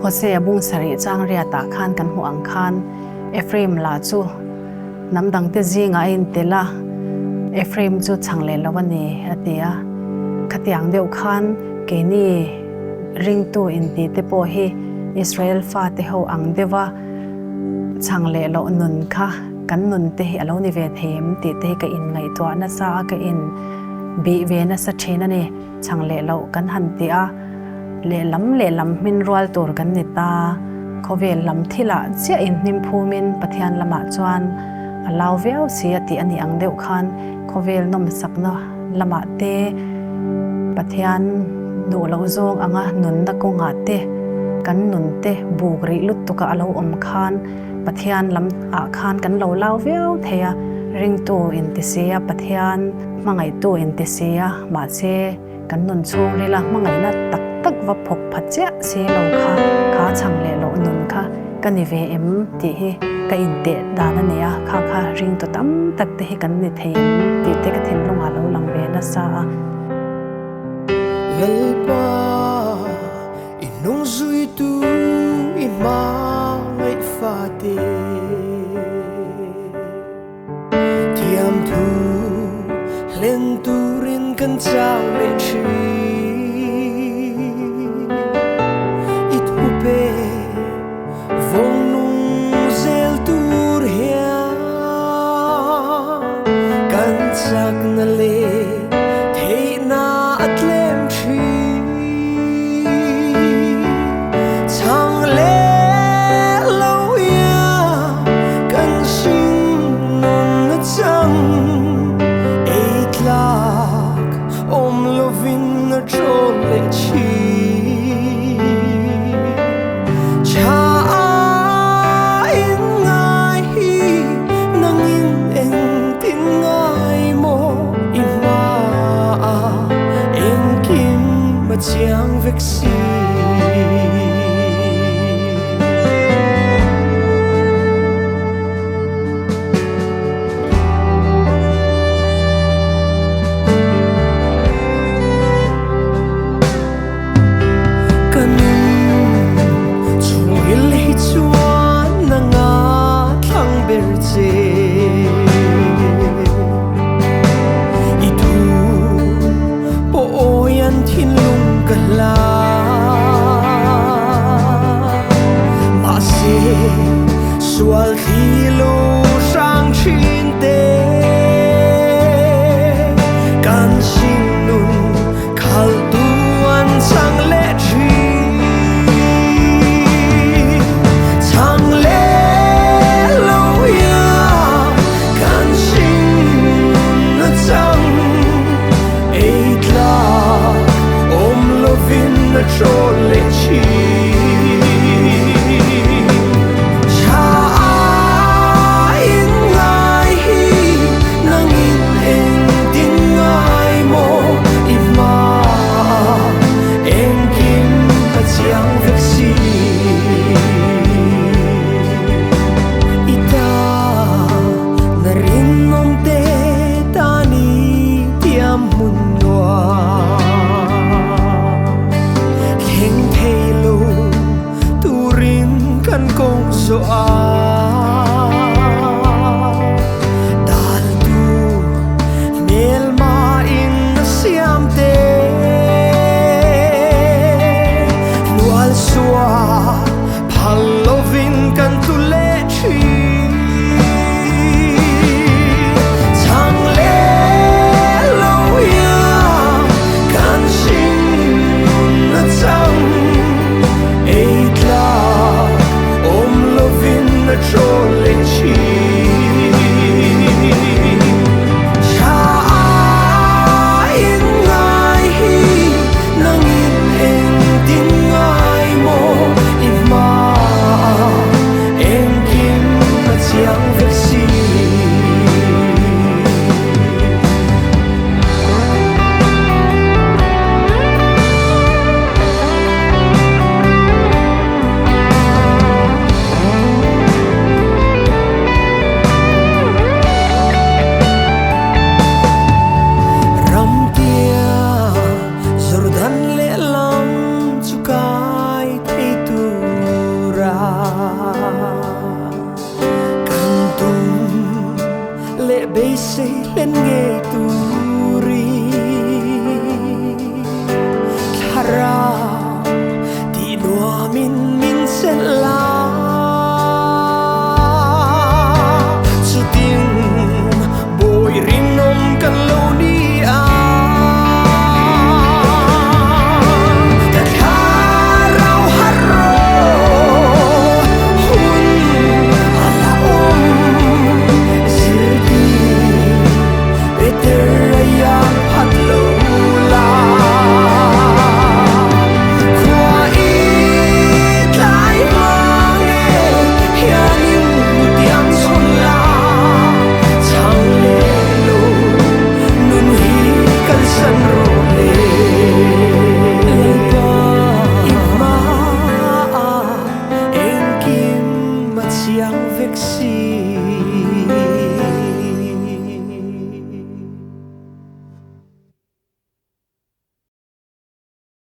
Hosea bung sari chang ria ta khan kan hu ang khan Ephraim la chu namdang te zinga in tela Ephraim chu changle lawani atia khatiang deuh khan ke ni ring tu in ti te po hi Israel fa te ho ang dewa changle lo nun kha kan nun te hi alo ni ve them ti te ka in ngai to na sa ka in bi ve na sa thena ne changle lo kan han ti a le lam min rual tur kan ni ta khovel lam thila chia in nim phumin pathian lama chuan alaw veo sia ti ani ang deuh khan khovel nom sakna lama te pathian nu lo zong anga nun da ko nga te kan nun te bugri lut to ka alo om khan pathian lam a khan kan lo law veo theya ring tu in ti sia pathian mangai tu in ti sia ma che kan nun chung ri la mangai na tak tak va phok phache se lo kha kha chang le lo nun kha kan ni ve em ti hi ka in te da na ne a kha kha ring to tam tak te hi kan ni thei ti te ka thin long a lo lang ve na sa lalpa inong zui tu ima ngai fa te tiam thu len tu rin kan chang le chi vong nung zel tur hia kan chak na le thei na atlem chi chang le lo ya kan sing non na chang eight lak om lovin na chol le chi chiang vek si kanun chungil hi chuan na nga thang ber che thin lung kala ma se sual khilo sang chin te kan sing nun khal tuan sang le chi chang le lo ya kan sing na chang eight la na chol le chi cha in ngai hi nang in en tin ngai mo ima en kim pa chiang vek si ita na rin nom te ta ni tiam mun noa kan kong so a dal tu mel ma in siam te nual swa phal lovin kan tu le chi chang le lo ya kan sing na chang eight la việc gì